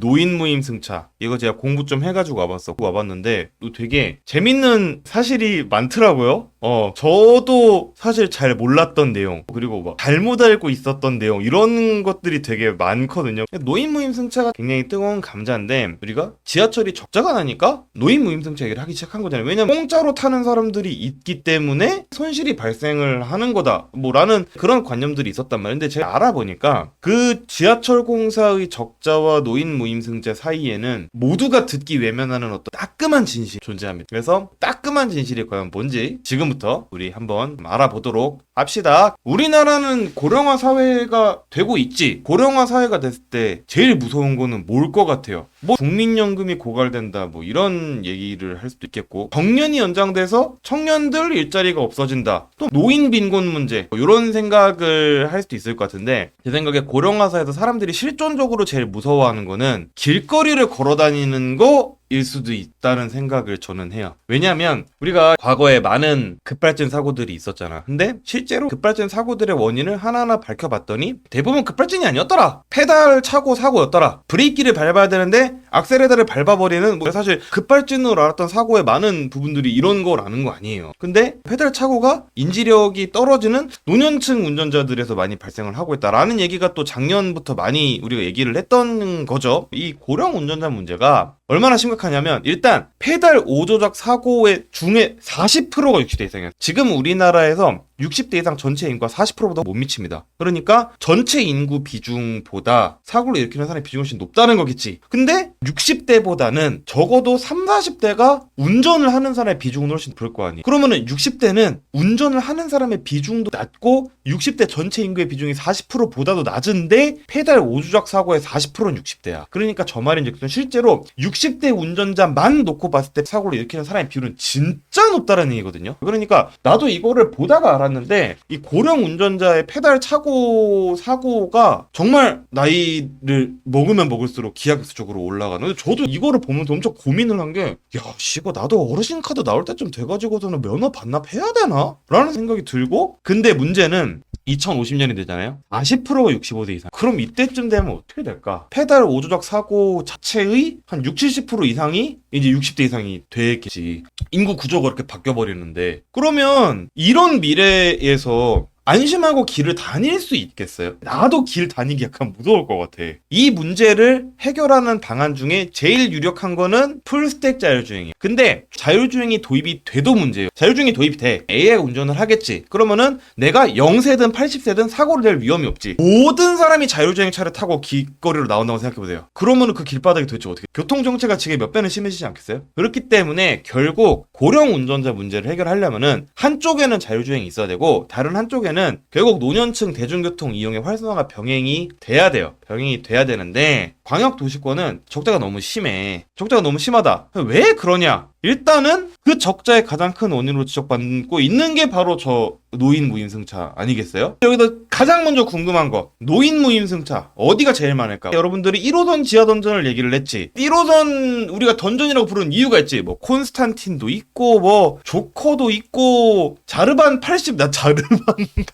노인 무임 승차 이거 제가 공부 좀 해가지고 와봤는데 되게 재밌는 사실이 많더라고요. 저도 사실 잘 몰랐던 내용, 그리고 막 잘못 알고 있었던 내용, 이런 것들이 되게 많거든요. 노인 무임 승차가 굉장히 뜨거운 감자인데, 우리가 지하철이 적자가 나니까 노인 무임 승차 얘기를 하기 시작한 거잖아요. 왜냐면 공짜로 타는 사람들이 있기 때문에 손실이 발생을 하는 거다, 라는 그런 관념들이 있었단 말이에요. 근데 제가 알아보니까 그 지하철 공사의 적자와 노인 무임 승차 사이에는 모두가 듣기 외면하는 어떤 따끔한 진실이 존재합니다. 그래서 따끔한 진실이 과연 뭔지 지금부터 우리 한번 알아보도록 합시다. 우리나라는 고령화 사회가 되고 있지. 고령화 사회가 됐을 때 제일 무서운 거는 뭘 것 같아요? 국민연금이 고갈된다, 이런 얘기를 할 수도 있겠고, 정년이 연장돼서 청년들 일자리가 없어진다, 또 노인 빈곤 문제, 이런 생각을 할 수도 있을 것 같은데, 제 생각에 고령화 사회에서 사람들이 실존적으로 제일 무서워하는 거는 길거리를 걸어 다니는 거일 수도 있다는 생각을 저는 해요. 왜냐면 우리가 과거에 많은 급발진 사고들이 있었잖아. 근데 실제로 급발진 사고들의 원인을 하나하나 밝혀봤더니 대부분 급발진이 아니었더라. 페달 차고 사고였더라. 브레이크를 밟아야 되는데 악셀레터를 밟아버리는, 사실 급발진으로 알았던 사고의 많은 부분들이 이런 거라는 거 아니에요. 근데 페달 차고가 인지력이 떨어지는 노년층 운전자들에서 많이 발생을 하고 있다라는 얘기가 또 작년부터 많이 우리가 얘기를 했던 거죠. 이 고령 운전자 문제가 얼마나 심각하냐면, 일단 페달 오조작 사고의 중에 40%가 60대 이상이에요. 지금 우리나라에서 60대 이상 전체 인구가 40%보다 못 미칩니다. 그러니까 전체 인구 비중보다 사고를 일으키는 사람의 비중이 훨씬 높다는 거겠지. 근데 60대보다는 적어도 30, 40대가 운전을 하는 사람의 비중은 훨씬 부를 거 아니에요. 그러면은 60대는 운전을 하는 사람의 비중도 낮고 60대 전체 인구의 비중이 40%보다도 낮은데 페달 오조작 사고의 40%는 60대야. 그러니까 저 말인즉슨 실제로 60대 운전자만 놓고 봤을 때 사고를 일으키는 사람의 비율은 진짜 높다는 얘기거든요. 그러니까 나도 이거를 보다가 알았는데, 이 고령 운전자의 페달 차고 사고가 정말 나이를 먹으면 먹을수록 기하급수적으로 올라가는. 저도 이거를 보면서 엄청 고민을 한 게, 이거 나도 어르신 카드 나올 때쯤 돼가지고서는 면허 반납해야 되나? 라는 생각이 들고, 근데 문제는 2050년이 되잖아요. 40%가 65세 이상. 그럼 이때쯤 되면 어떻게 될까? 페달 오조작 사고 자체의 한 60, 70% 이상이 이제 60대 이상이 되겠지. 인구 구조가 그렇게 바뀌어버리는데, 그러면 이런 미래에서 안심하고 길을 다닐 수 있겠어요? 나도 길 다니기 약간 무서울 것 같아. 이 문제를 해결하는 방안 중에 제일 유력한 거는 풀스택 자율주행이에요. 근데 자율주행이 도입이 돼도 문제예요. 자율주행이 도입이 돼. AI 운전을 하겠지. 그러면은 내가 0세든 80세든 사고를 낼 위험이 없지. 모든 사람이 자율주행 차를 타고 길거리로 나온다고 생각해보세요. 그러면은 그 길바닥이 도대체 어떻게, 교통정체가 지금 몇 배는 심해지지 않겠어요? 그렇기 때문에 결국 고령 운전자 문제를 해결하려면은 한쪽에는 자율주행이 있어야 되고, 다른 한쪽에는 결국 노년층 대중교통 이용의 활성화가 병행이 돼야 돼요. 병행이 돼야 되는데, 광역도시권은 적자가 너무 심해. 적자가 너무 심하다. 왜 그러냐? 일단은 그 적자의 가장 큰 원인으로 지적받고 있는 게 바로 저 노인 무임승차 아니겠어요? 여기서 가장 먼저 궁금한 거, 노인 무임승차 어디가 제일 많을까? 여러분들이 1호선 지하던전을 얘기를 했지. 1호선 우리가 던전이라고 부르는 이유가 있지. 콘스탄틴도 있고 조커도 있고, 자르반 80, 나 자르반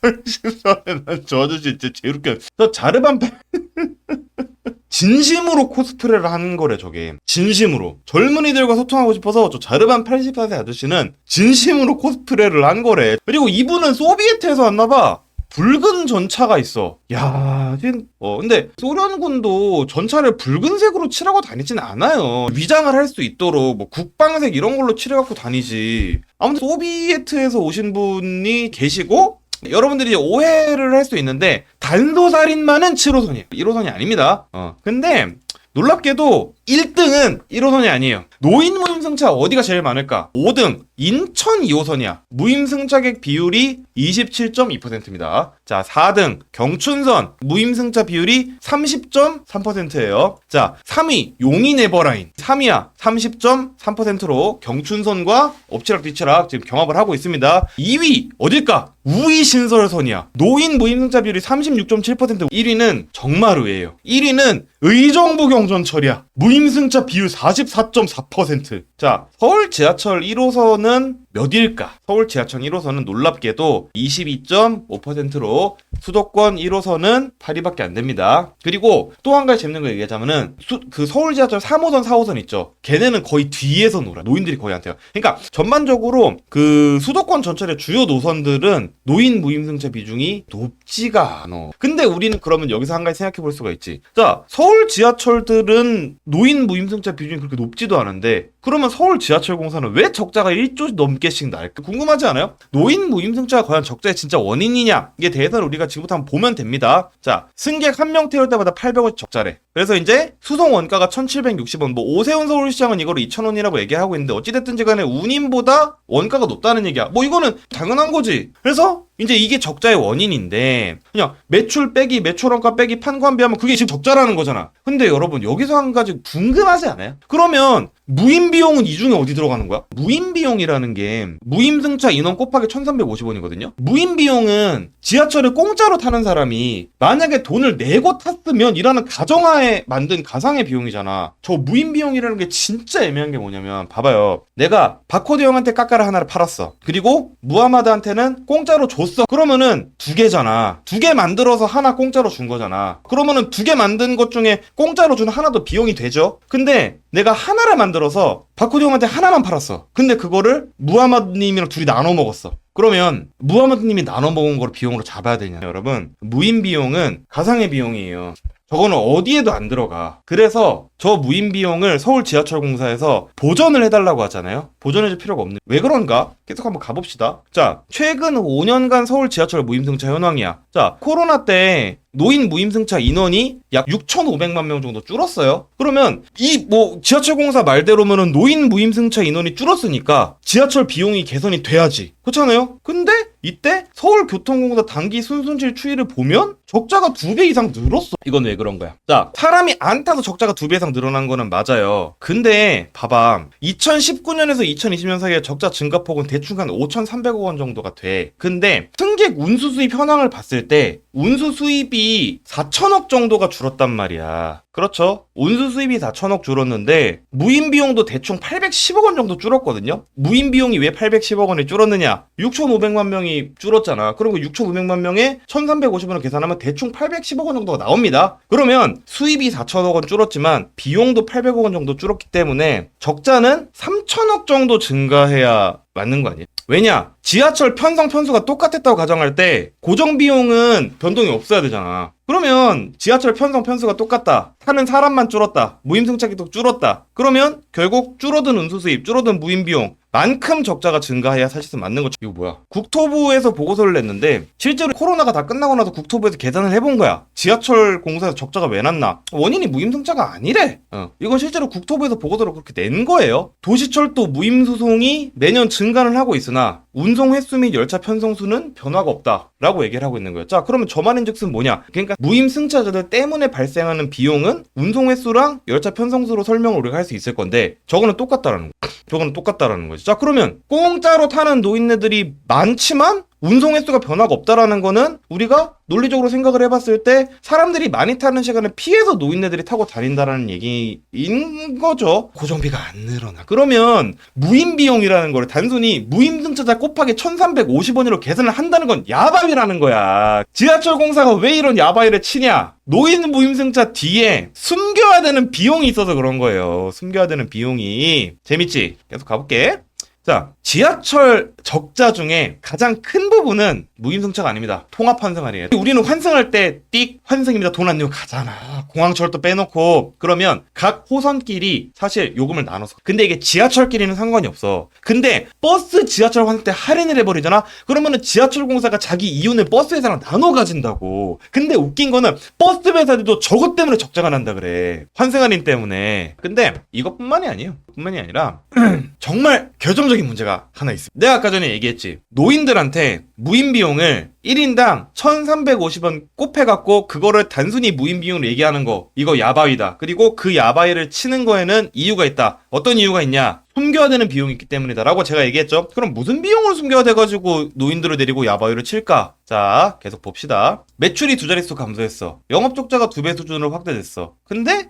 80살에 난 저 아저씨 진짜 제일 웃겨. 저 자르반 진심으로 코스프레를 하는 거래, 저게. 진심으로. 젊은이들과 소통하고 싶어서 저 자르반 84세 아저씨는 진심으로 코스프레를 한 거래. 그리고 이분은 소비에트에서 왔나봐. 붉은 전차가 있어. 근데 소련군도 전차를 붉은색으로 칠하고 다니진 않아요. 위장을 할 수 있도록 국방색 이런 걸로 칠해갖고 다니지. 아무튼 소비에트에서 오신 분이 계시고, 여러분들이 오해를 할 수 있는데 단소살인마는 7호선이에요. 1호선이 아닙니다. 근데 놀랍게도 1등은 1호선이 아니에요. 노인 무임승차 어디가 제일 많을까? 5등 인천 2호선이야. 무임승차객 비율이 27.2%입니다. 자, 4등 경춘선 무임승차 비율이 30.3%예요. 자, 3위 용인 에버라인 3위야. 30.3%로 경춘선과 엎치락뒤치락 지금 경합을 하고 있습니다. 2위 어딜까? 우이 신설선이야. 노인 무임승차 비율이 36.7%. 1위는 정말 의예요. 1위는 의정부 경전철이야. 무임승차 비율 44.4%. 자, 서울 지하철 1호선은 몇일까? 서울 지하철 1호선은 놀랍게도 22.5%로 수도권 1호선은 8위밖에 안 됩니다. 그리고 또 한 가지 재밌는 거 얘기하자면은 그 서울 지하철 3호선, 4호선 있죠. 걔네는 거의 뒤에서 놀아. 노인들이 거의 안 타요. 그러니까 전반적으로 그 수도권 전철의 주요 노선들은 노인 무임승차 비중이 높지가 않아. 근데 우리는 그러면 여기서 한 가지 생각해 볼 수가 있지. 자, 서울 지하철들은 노인 무임승차 비중이 그렇게 높지도 않은데 그러면 서울 지하철공사는 왜 적자가 1조 넘게씩 날까? 궁금하지 않아요? 노인 무임승차가 과연 적자의 진짜 원인이냐? 이게 대해서는 우리가 지금부터 한번 보면 됩니다. 자, 승객 한 명 태울 때마다 800원 적자래. 그래서 이제 수송 원가가 1,760원. 뭐 오세훈 서울시장은 이거를 2,000원이라고 얘기하고 있는데 어찌됐든지 간에 운임보다 원가가 높다는 얘기야. 뭐 이거는 당연한 거지. 그래서 이제 이게 적자의 원인인데 그냥 매출 빼기 매출원가 빼기 판관비하면 그게 지금 적자라는 거잖아. 근데 여러분 여기서 한 가지 궁금하지 않아요? 그러면 무임비용은 이 중에 어디 들어가는 거야? 무임비용이라는 게 무임승차 인원 곱하기 1,350원이거든요. 무임비용은 지하철을 공짜로 타는 사람이 만약에 돈을 내고 탔으면 이라는 가정하에 만든 가상의 비용이잖아. 저 무임비용이라는 게 진짜 애매한 게 뭐냐면 봐봐요. 내가 바코드 형한테 까까라 하나를 팔았어. 그리고 무하마드한테는 공짜로 줬어. 그러면은 두 개잖아. 두 개 만들어서 하나 공짜로 준 거잖아. 그러면은 두 개 만든 것 중에 공짜로 준 하나도 비용이 되죠. 근데 내가 하나를 만들어서 바코드 형한테 하나만 팔았어. 근데 그거를 무하마드님이랑 둘이 나눠 먹었어. 그러면 무하마드님이 나눠 먹은 걸 비용으로 잡아야 되냐? 여러분, 무임 비용은 가상의 비용이에요. 저거는 어디에도 안 들어가. 그래서 저 무임 비용을 서울 지하철공사에서 보전을 해달라고 하잖아요. 보전해줄 필요가 없는. 왜 그런가? 계속 한번 가봅시다. 자, 최근 5년간 서울 지하철 무임승차 현황이야. 자, 코로나 때 노인 무임승차 인원이 약 6,500만 명 정도 줄었어요. 그러면 지하철공사 말대로면은 노인 무임승차 인원이 줄었으니까 지하철 비용이 개선이 돼야지. 그렇잖아요? 근데 이때 서울교통공사 단기 순손실 추이를 보면 적자가 2배 이상 늘었어. 이건 왜 그런 거야? 자, 사람이 안 타서 적자가 2배 이상 늘어난 거는 맞아요. 근데 봐봐. 2019년에서 2020년 사이에 적자 증가폭은 대충 한 5,300억 원 정도가 돼. 근데 승객 운수 수입 현황을 봤을 때 운수 수입이 4천억 정도가 줄었단 말이야. 그렇죠. 운수 수입이 4천억 줄었는데 무임 비용도 대충 810억 원 정도 줄었거든요. 무임 비용이 왜 810억 원이 줄었느냐? 6,500만 명이 줄었잖아. 그리고 6,500만 명에 1,350원을 계산하면 대충 810억 원 정도가 나옵니다. 그러면 수입이 4천억 원 줄었지만 비용도 800억 원 정도 줄었기 때문에 적자는 3천억 정도 증가해야 맞는 거 아니에요? 왜냐? 지하철 편성 편수가 똑같았다고 가정할 때 고정 비용은 변동이 없어야 되잖아. 그러면 지하철 편성 편수가 똑같다. 타는 사람만 줄었다. 무임승차기도 줄었다. 그러면 결국 줄어든 운수 수입, 줄어든 무임 비용 만큼 적자가 증가해야 사실은 맞는 거죠. 이거 뭐야? 국토부에서 보고서를 냈는데 실제로 코로나가 다 끝나고 나서 국토부에서 계산을 해본 거야. 지하철 공사에서 적자가 왜 났나? 원인이 무임승차가 아니래. 이건 실제로 국토부에서 보고서를 그렇게 낸 거예요. 도시철도 무임소송이 매년 증가를 하고 있으나 운송 횟수 및 열차 편성수는 변화가 없다 라고 얘기를 하고 있는 거예요. 자, 그러면 저 말인즉슨 뭐냐? 그러니까 무임승차자들 때문에 발생하는 비용은 운송 횟수랑 열차 편성수로 설명을 우리가 할 수 있을 건데 저거는 똑같다라는 거. 저거는 똑같다라는 거지. 자, 그러면 공짜로 타는 노인네들이 많지만 운송 횟수가 변화가 없다라는 거는 우리가 논리적으로 생각을 해봤을 때 사람들이 많이 타는 시간을 피해서 노인네들이 타고 다닌다라는 얘기인 거죠. 고정비가 안 늘어나. 그러면 무임비용이라는 거를 단순히 무임승차자 곱하기 1,350원으로 계산을 한다는 건 야바위라는 거야. 지하철 공사가 왜 이런 야바위를 치냐? 노인 무임승차 뒤에 숨겨야 되는 비용이 있어서 그런 거예요. 숨겨야 되는 비용이. 재밌지? 계속 가볼게. 자, 지하철 적자 중에 가장 큰 부분은 무임승차가 아닙니다. 통합 환승할이에요. 우리는 환승할 때 띡 환승입니다. 돈 안 내고 가잖아. 공항철도 빼놓고. 그러면 각 호선끼리 사실 요금을 나눠서. 근데 이게 지하철끼리는 상관이 없어. 근데 버스 지하철 환승 때 할인을 해버리잖아. 그러면은 지하철 공사가 자기 이윤을 버스 회사랑 나눠 가진다고. 근데 웃긴 거는 버스 회사들도 저것 때문에 적자가 난다 그래. 환승 할인 때문에. 근데 이것뿐만이 아니에요. 뿐만이 아니라 정말 결정적인 문제가 하나 있습니다. 내가 아까 전에 얘기했지. 노인들한테 무임 비용을 1인당 1,350원 곱해갖고 그거를 단순히 무임 비용으로 얘기하는 거 이거 야바위다. 그리고 그 야바위를 치는 거에는 이유가 있다. 어떤 이유가 있냐? 숨겨야 되는 비용이 있기 때문이다 라고 제가 얘기했죠. 그럼 무슨 비용을 숨겨야 돼가지고 노인들을 데리고 야바위를 칠까? 자, 계속 봅시다. 매출이 2자릿수 감소했어. 영업적자가 2배 수준으로 확대됐어. 근데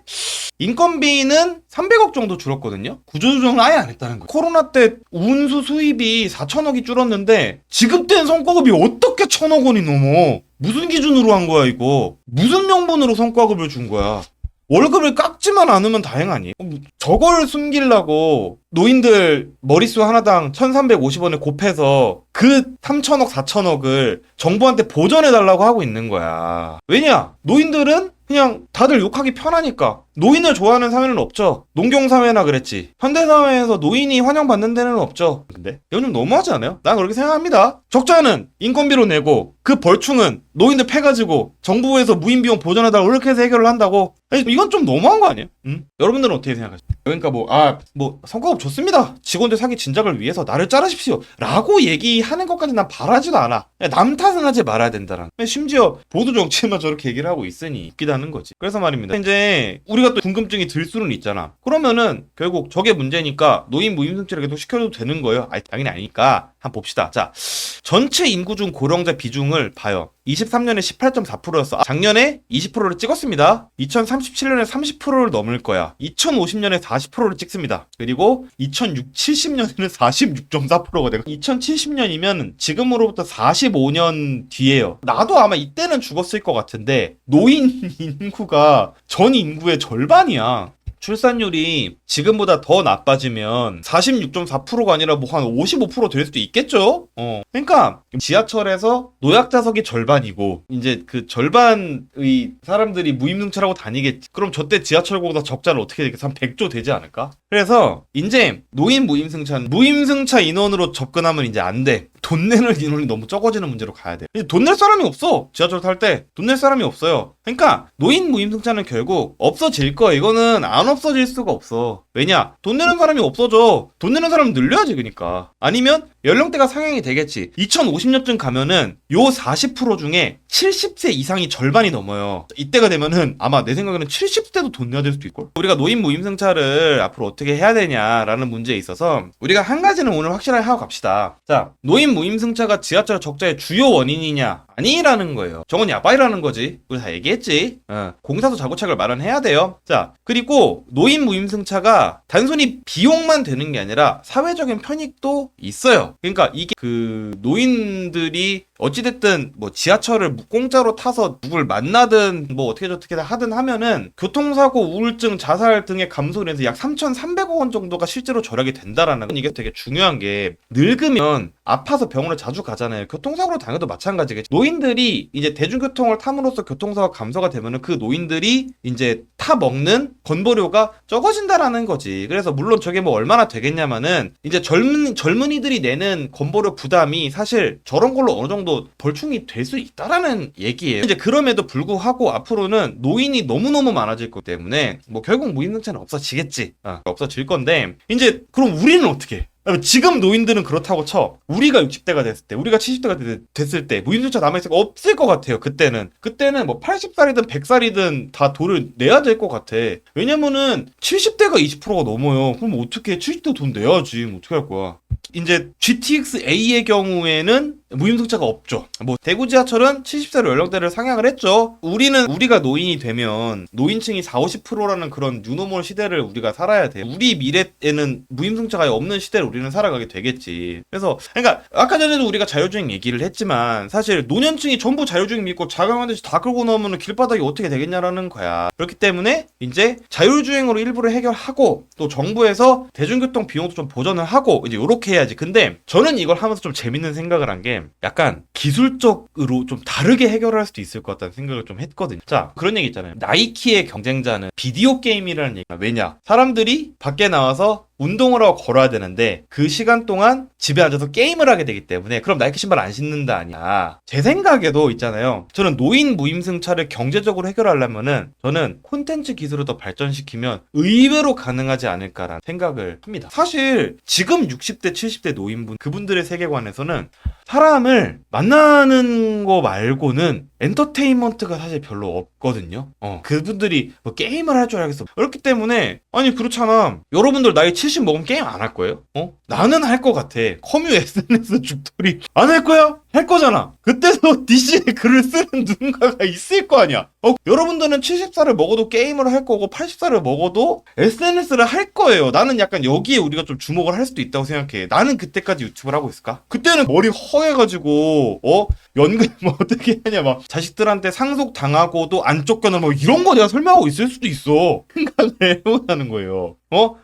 인건비는 300억 정도 줄었거든요. 구조조정을 아예 안 했다는 거예요. 코로나 때 운수 수입이 4천억이 줄었는데 지급된 성과급이 어떻게 1,000억 원이 넘어? 무슨 기준으로 한 거야 이거? 무슨 명분으로 성과급을 준 거야? 월급을 깎지만 않으면 다행 아니에요? 저걸 숨기려고 노인들 머릿수 하나당 1,350원을 곱해서 그 3천억 4천억을 정부한테 보전해달라고 하고 있는 거야. 왜냐? 노인들은 그냥 다들 욕하기 편하니까. 노인을 좋아하는 사회는 없죠. 농경사회나 그랬지. 현대사회에서 노인이 환영받는 데는 없죠. 근데 이건 좀 너무하지 않아요? 난 그렇게 생각합니다. 적자는 인건비로 내고 그 벌충은 노인들 패가지고 정부에서 무임비용 보전해달라고 이렇게 해서 해결을 한다고? 아니, 이건 좀 너무한 거 아니에요? 응? 여러분들은 어떻게 생각하세요? 그러니까 성과급 좋습니다. 직원들 사기 진작을 위해서 나를 자르십시오. 라고 얘기하는 것까지 난 바라지도 않아. 남 탓은 하지 말아야 된다라는. 심지어 보수 정치만 저렇게 얘기를 하고 있으니 웃기다는 거지. 그래서 말입니다. 이제 우리가 또 궁금증이 들 수는 있잖아. 그러면은 결국 저게 문제니까 노인 무임승차를 계속 시켜도 되는 거예요? 아니, 당연히 아니니까 한번 봅시다. 자, 전체 인구 중 고령자 비중을 봐요. 23년에 18.4%였어. 작년에 20%를 찍었습니다. 2037년에 30%를 넘을 거야. 2050년에 40%를 찍습니다. 그리고 2070년에는 46.4%가 되고 2070년이면 지금으로부터 45년 뒤에요. 나도 아마 이때는 죽었을 것 같은데 노인 인구가 전 인구의 절반이야. 출산율이 지금보다 더 나빠지면 46.4%가 아니라 뭐 한 55% 될 수도 있겠죠? 그러니까 지하철에서 노약자석이 절반이고 이제 그 절반의 사람들이 무임승차라고 다니겠지. 그럼 저때 지하철보다 적자를 어떻게 되겠어? 한 100조 되지 않을까? 그래서 이제 노인 무임승차 인원으로 접근하면 이제 안 돼. 돈 내는 인원이 너무 적어지는 문제로 가야 돼. 돈 낼 사람이 없어. 지하철 탈 때 돈 낼 사람이 없어요. 그러니까 노인 무임승차는 결국 없어질 거야. 이거는 안 없어질 수가 없어. 왜냐? 돈 내는 사람이 없어져. 돈 내는 사람은 늘려야지. 그러니까 아니면 연령대가 상향이 되겠지. 2050년쯤 가면은 요 40% 중에 70세 이상이 절반이 넘어요. 이때가 되면은 아마 내 생각에는 70세도 돈 내야 될 수도 있걸. 우리가 노인 무임승차를 앞으로 어떻게 해야 되냐라는 문제에 있어서 우리가 한 가지는 오늘 확실하게 하고 갑시다. 자, 노인 무임승차가 지하철 적자의 주요 원인이냐? 아니라는 거예요. 저건 야바이라는 거지. 우리 다 얘기했지. 공사소 자구책을 마련해야 돼요. 자, 그리고 노인 무임승차가 단순히 비용만 되는 게 아니라 사회적인 편익도 있어요. 그러니까 이게 그 노인들이 어찌됐든 뭐 지하철을 공짜로 타서 누굴 만나든 뭐 어떻게 하든 하면은 교통사고, 우울증, 자살 등의 감소를 해서 약 3,300억 원 정도가 실제로 절약이 된다라는 건 이게 되게 중요한 게 늙으면 아파서 병원을 자주 가잖아요. 교통사고로 당해도 마찬가지겠지. 노인들이 이제 대중교통을 탐으로써 교통사고 감소가 되면은 그 노인들이 이제 타 먹는 건보료가 적어진다라는 거지. 그래서 물론 저게 뭐 얼마나 되겠냐면은 이제 젊은이들이 내는 건보료 부담이 사실 저런 걸로 어느 정도 벌충이 될 수 있다라는 얘기예요. 이제 그럼에도 불구하고 앞으로는 노인이 너무너무 많아질 것 때문에 뭐 결국 무임승차는 없어지겠지. 없어질 건데 이제 그럼 우리는 어떻게 해? 지금 노인들은 그렇다고 쳐. 우리가 60대가 됐을 때, 우리가 70대가 됐을 때 무임승차 남아있을 거 없을 것 같아요. 그때는 뭐 80살이든 100살이든 다 돈을 내야 될 것 같아. 왜냐면은 70대가 20%가 넘어요. 그럼 어떻게 70대 돈 내야지. 뭐 어떻게 할 거야. 이제 GTX-A의 경우에는 무임승차가 없죠. 뭐 대구 지하철은 70세로 연령대를 상향을 했죠. 우리가 노인이 되면 노인층이 40-50%라는 그런 뉴노멀 시대를 우리가 살아야 돼. 우리 미래에는 무임승차가 없는 시대를 우리는 살아가게 되겠지. 그래서 그러니까 아까 전에도 우리가 자율주행 얘기를 했지만 사실 노년층이 전부 자율주행 믿고 자경한 듯이 다 끌고 나오면 길바닥이 어떻게 되겠냐라는 거야. 그렇기 때문에 이제 자율주행으로 일부를 해결하고 또 정부에서 대중교통 비용도 좀 보전을 하고 이제 요렇게 해야지. 근데 저는 이걸 하면서 좀 재밌는 생각을 한 게 약간 기술적으로 좀 다르게 해결할 수도 있을 것 같다는 생각을 좀 했거든요. 자, 그런 얘기 있잖아요. 나이키의 경쟁자는 비디오 게임이라는 얘기가 왜냐? 사람들이 밖에 나와서 운동을 하고 걸어야 되는데 그 시간 동안 집에 앉아서 게임을 하게 되기 때문에 그럼 나이키 신발 안 신는다 아니야. 제 생각에도 있잖아요. 저는 노인 무임승차를 경제적으로 해결하려면은 저는 콘텐츠 기술을 더 발전시키면 의외로 가능하지 않을까라는 생각을 합니다. 사실 지금 60대 70대 노인분 그분들의 세계관에서는 사람을 만나는 거 말고는 엔터테인먼트가 사실 별로 없거든요. 그분들이 뭐 게임을 할 줄 알겠어. 그렇기 때문에 아니 그렇잖아. 여러분들 나이 70 먹으면 게임 안 할 거예요? 나는 할 것 같아. 커뮤 SNS 죽돌이 안 할 거야? 할 거잖아. 그때도 DC에 글을 쓰는 누군가가 있을 거 아니야. 여러분들은 70살을 먹어도 게임을 할 거고 80살을 먹어도 SNS를 할 거예요. 나는 약간 여기에 우리가 좀 주목을 할 수도 있다고 생각해. 나는 그때까지 유튜브를 하고 있을까? 그때는 머리 허해가지고 연금 뭐 어떻게 하냐 막 자식들한테 상속 당하고도 안 쫓겨나 뭐 이런 거 내가 설명하고 있을 수도 있어. 생각을 해보자는 거예요.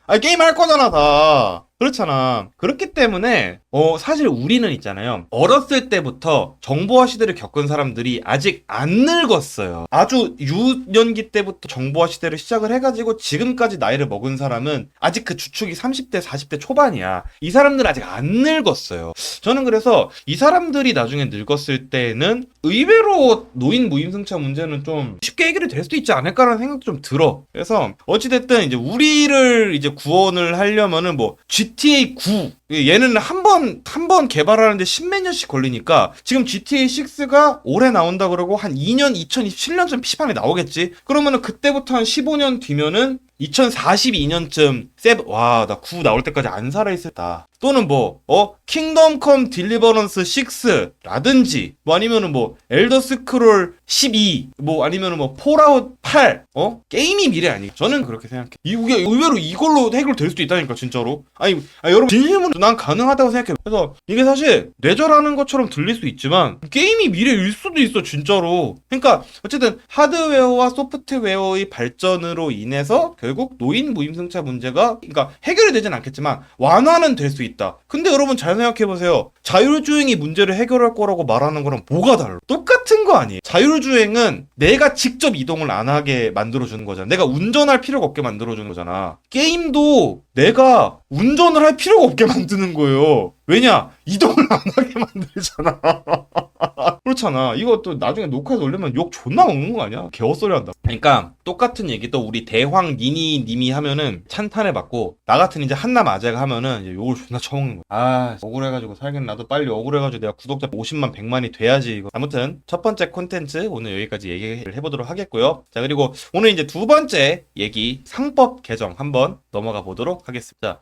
아니 게임 할 거잖아 다. 그렇잖아. 그렇기 때문에 사실 우리는 있잖아요. 어렸을 때부터 정보화 시대를 겪은 사람들이 아직 안 늙었어요. 아주 유년기 때부터 정보화 시대를 시작을 해가지고 지금까지 나이를 먹은 사람은 아직 그 주축이 30대, 40대 초반이야. 이 사람들은 아직 안 늙었어요. 저는 그래서 이 사람들이 나중에 늙었을 때는 의외로 노인 무임승차 문제는 좀 쉽게 해결이 될 수도 있지 않을까라는 생각도 좀 들어. 그래서 어찌됐든 이제 우리를 이제 구원을 하려면은 뭐 GTA 9 얘는 한 번 개발하는데 십몇 년씩 걸리니까 지금 GTA 6가 올해 나온다 그러고 한 2년 2027년쯤 PC방에 나오겠지. 그러면은 그때부터 한 15년 뒤면은 2042년쯤 나 9 나올 때까지 안 살아있었다. 또는 킹덤 컴 딜리버런스 6라든지 아니면은 엘더 스크롤 12 아니면은 폴아웃 8 게임이 미래 아니? 저는 그렇게 생각해. 이게 의외로 이걸로 해결될 수도 있다니까 진짜로. 아니 여러분 진심으로 난 가능하다고 생각해. 그래서 이게 사실 뇌절하는 것처럼 들릴 수 있지만 게임이 미래일 수도 있어 진짜로. 그러니까 어쨌든 하드웨어와 소프트웨어의 발전으로 인해서 결국 노인 무임승차 문제가 그러니까 해결이 되진 않겠지만 완화는 될 수 있다. 근데 여러분 잘 생각해보세요. 자율주행이 문제를 해결할 거라고 말하는 거랑 뭐가 달라? 똑같은 거 아니에요? 자율주행은 내가 직접 이동을 안 하게 만들어주는 거잖아. 내가 운전할 필요가 없게 만들어주는 거잖아. 게임도 내가 운전을 할 필요가 없게 만드는 거예요. 왜냐? 이동을 안 하게 만들잖아. 그렇잖아. 이거 또 나중에 녹화해서 올리면 욕 존나 먹는 거 아니야? 개헛소리 한다. 그러니까 똑같은 얘기도 우리 대황 니니 님이 하면은 찬탄을 받고 나 같은 이제 한남 아재가 하면은 이제 욕을 존나 처먹는 거야. 억울해가지고 살긴 나도 빨리 억울해가지고 내가 구독자 50만 100만이 돼야지 이거. 아무튼 첫 번째 콘텐츠 오늘 여기까지 얘기를 해보도록 하겠고요. 자 그리고 오늘 이제 두 번째 얘기 상법 개정 한번 넘어가 보도록 하겠습니다.